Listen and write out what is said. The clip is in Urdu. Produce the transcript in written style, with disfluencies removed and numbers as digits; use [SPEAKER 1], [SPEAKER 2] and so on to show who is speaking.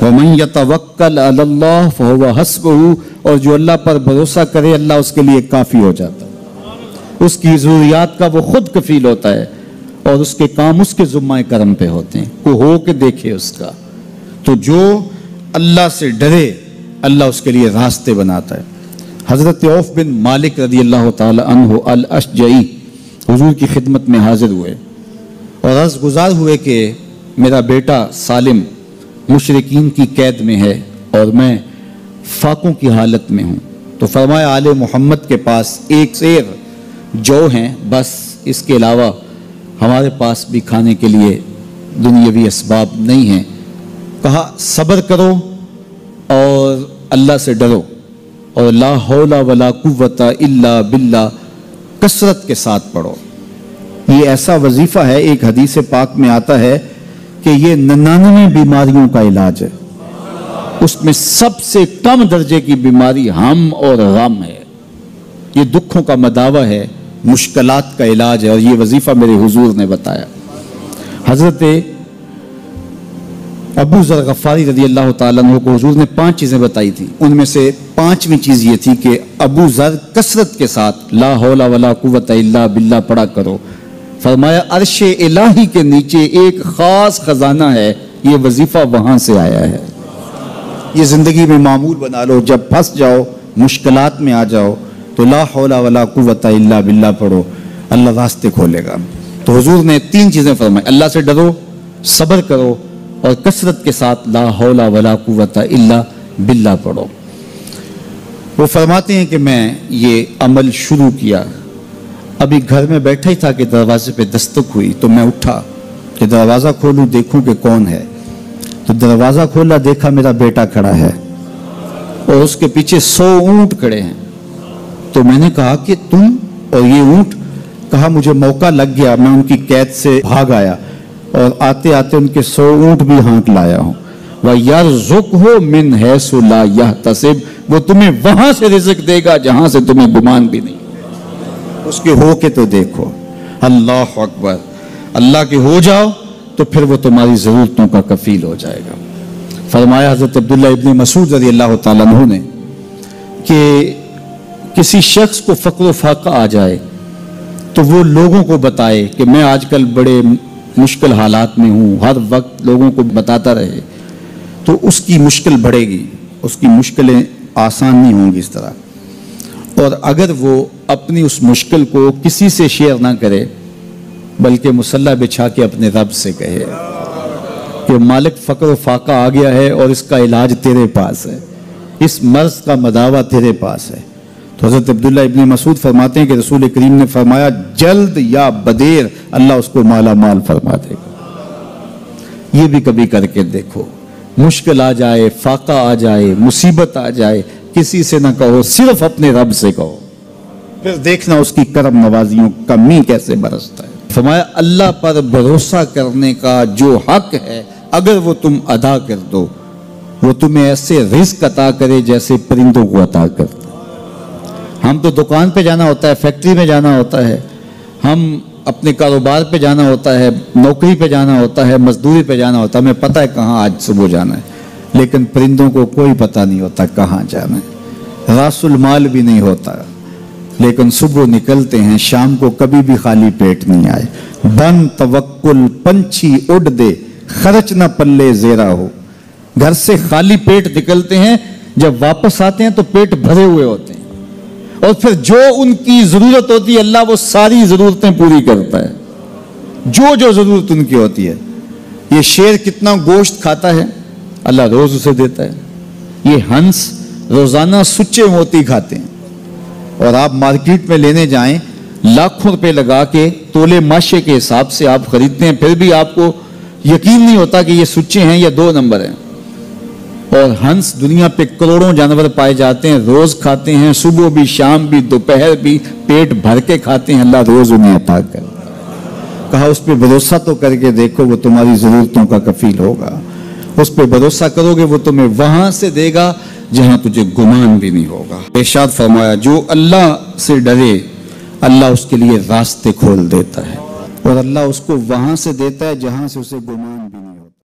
[SPEAKER 1] وَمَن يَتَوَكَّلْ عَلَى اللَّهِ فَهُوَ حَسْبُهُ، اور جو اللہ پر بھروسہ کرے اللہ اس کے لیے کافی ہو جاتا ہے، اس کی ضروریات کا وہ خود کفیل ہوتا ہے اور اس کے کام اس کے ذمہ کرم پہ ہوتے ہیں، کو ہو کے دیکھے اس کا۔ تو جو اللہ سے ڈرے اللہ اس کے لیے راستے بناتا ہے۔ حضرت عوف بن مالک رضی اللہ تعالی عنہ الاشجعی حضور کی خدمت میں حاضر ہوئے اور عرض گزار ہوئے کہ میرا بیٹا سالم مشرکین کی قید میں ہے اور میں فاقوں کی حالت میں ہوں، تو فرمایا آل محمد کے پاس ایک سیر جو ہیں، بس اس کے علاوہ ہمارے پاس بھی کھانے کے لیے دنیاوی اسباب نہیں ہیں۔ کہا صبر کرو اور اللہ سے ڈرو اور لا حول ولا قوت الا باللہ کثرت کے ساتھ پڑھو۔ یہ ایسا وظیفہ ہے، ایک حدیث پاک میں آتا ہے کہ یہ 99 بیماریوں کا علاج ہے، اس میں سب سے کم درجے کی بیماری ہم اور غم ہے، یہ دکھوں کا مداوع ہے، مشکلات کا علاج ہے، اور یہ وظیفہ میرے حضور نے بتایا۔ حضرت ابو ذر غفاری رضی اللہ تعالیٰ عنہ کو حضور نے 5 چیزیں بتائی تھی، ان میں سے 5ویں چیز یہ تھی کہ ابو ذر کثرت کے ساتھ لا حول ولا قوت الا باللہ پڑھا کرو۔ فرمایا عرش الہی کے نیچے ایک خاص خزانہ ہے، یہ وظیفہ وہاں سے آیا ہے، یہ زندگی میں معمول بنا لو، جب پھنس جاؤ مشکلات میں آ جاؤ تو لا حول ولا قوت الا باللہ پڑھو، اللہ راستے کھولے گا۔ تو حضور نے 3 چیزیں فرمائی، اللہ سے ڈرو، صبر کرو اور کثرت کے ساتھ لا حول ولا قوت الا باللہ پڑھو۔ وہ فرماتے ہیں کہ میں یہ عمل شروع کیا، ابھی گھر میں بیٹھا ہی تھا کہ دروازے پہ دستک ہوئی، تو میں اٹھا کہ دروازہ کھولوں دیکھوں کہ کون ہے، تو دروازہ کھولا، دیکھا میرا بیٹا کھڑا ہے اور اس کے پیچھے 100 اونٹ کھڑے ہیں۔ تو میں نے کہا کہ تم اور یہ اونٹ؟ کہا مجھے موقع لگ گیا، میں ان کی قید سے بھاگ آیا اور آتے آتے ان کے 100 اونٹ بھی ہانک لایا ہوں۔ وَيَرْزُقْهُ مِنْ حَيْثُ لَا يَحْتَسِبُ، وہ تمہیں وہاں سے رزق دے گا جہاں سے تمہیں گمان بھی نہیں، اس کے ہو کے تو دیکھو۔ اللہ اکبر، اللہ کے ہو جاؤ تو پھر وہ تمہاری ضرورتوں کا کفیل ہو جائے گا۔ فرمایا حضرت عبداللہ ابن مسعود رضی اللہ تعالیٰ عنہ نے کہ کسی شخص کو فقر و فاقہ آ جائے تو وہ لوگوں کو بتائے کہ میں آج کل بڑے مشکل حالات میں ہوں، ہر وقت لوگوں کو بتاتا رہے تو اس کی مشکل بڑھے گی، اس کی مشکلیں آسان نہیں ہوں گی اس طرح۔ اور اگر وہ اپنی اس مشکل کو کسی سے شیئر نہ کرے بلکہ مصلی بچھا کے اپنے رب سے کہے کہ مالک فقر و فاقہ آ گیا ہے اور اس کا علاج تیرے پاس ہے، اس مرض کا مداوع تیرے پاس ہے۔ تو حضرت عبداللہ ابن مسعود فرماتے ہیں کہ رسول کریم نے فرمایا جلد یا بدیر اللہ اس کو مالا مال فرما دے گا۔ یہ بھی کبھی کر کے دیکھو، مشکل آ جائے، فاقہ آ جائے، مصیبت آ جائے، کسی سے نہ کہو، صرف اپنے رب سے کہو، پھر دیکھنا اس کی کرم نوازیوں کا می کیسے برستا ہے۔ فرمایا اللہ پر بھروسہ کرنے کا جو حق ہے اگر وہ تم ادا کر دو، وہ تمہیں ایسے رزق عطا کرے جیسے پرندوں کو عطا کرتا۔ ہم تو دکان پہ جانا ہوتا ہے، فیکٹری میں جانا ہوتا ہے، ہم اپنے کاروبار پہ جانا ہوتا ہے، نوکری پہ جانا ہوتا ہے، مزدوری پہ جانا ہوتا ہے، ہمیں پتہ ہے کہاں آج صبح جانا ہے، لیکن پرندوں کو کوئی پتہ نہیں ہوتا کہاں جانا ہے، راس المال بھی نہیں ہوتا، لیکن صبح نکلتے ہیں، شام کو کبھی بھی خالی پیٹ نہیں آئے۔ بن توکل پنچھی اڑ دے، خرچ نہ پلے زیرا ہو۔ گھر سے خالی پیٹ نکلتے ہیں، جب واپس آتے ہیں تو پیٹ بھرے ہوئے ہوتے ہیں، اور پھر جو ان کی ضرورت ہوتی ہے اللہ وہ ساری ضرورتیں پوری کرتا ہے، جو جو ضرورت ان کی ہوتی ہے۔ یہ شیر کتنا گوشت کھاتا ہے اللہ روز اسے دیتا ہے، یہ ہنس روزانہ سچے موتی کھاتے ہیں، اور آپ مارکیٹ میں لینے جائیں لاکھوں روپے لگا کے تولے ماشے کے حساب سے آپ خریدتے ہیں، پھر بھی آپ کو یقین نہیں ہوتا کہ یہ سچے ہیں یا 2 نمبر ہیں۔ اور ہنس دنیا پہ کروڑوں جانور پائے جاتے ہیں، روز کھاتے ہیں، صبح بھی، شام بھی، دوپہر بھی، پیٹ بھر کے کھاتے ہیں، اللہ روز انہیں عطا کرتا ہے۔ کہا اس پہ بھروسہ تو کر کے دیکھو، وہ تمہاری ضرورتوں کا کفیل ہوگا، اس پہ بھروسہ کرو گے وہ تمہیں وہاں سے دے گا جہاں تجھے گمان بھی نہیں ہوگا۔ ارشاد فرمایا جو اللہ سے ڈرے اللہ اس کے لیے راستے کھول دیتا ہے، اور اللہ اس کو وہاں سے دیتا ہے جہاں سے اسے گمان بھی نہیں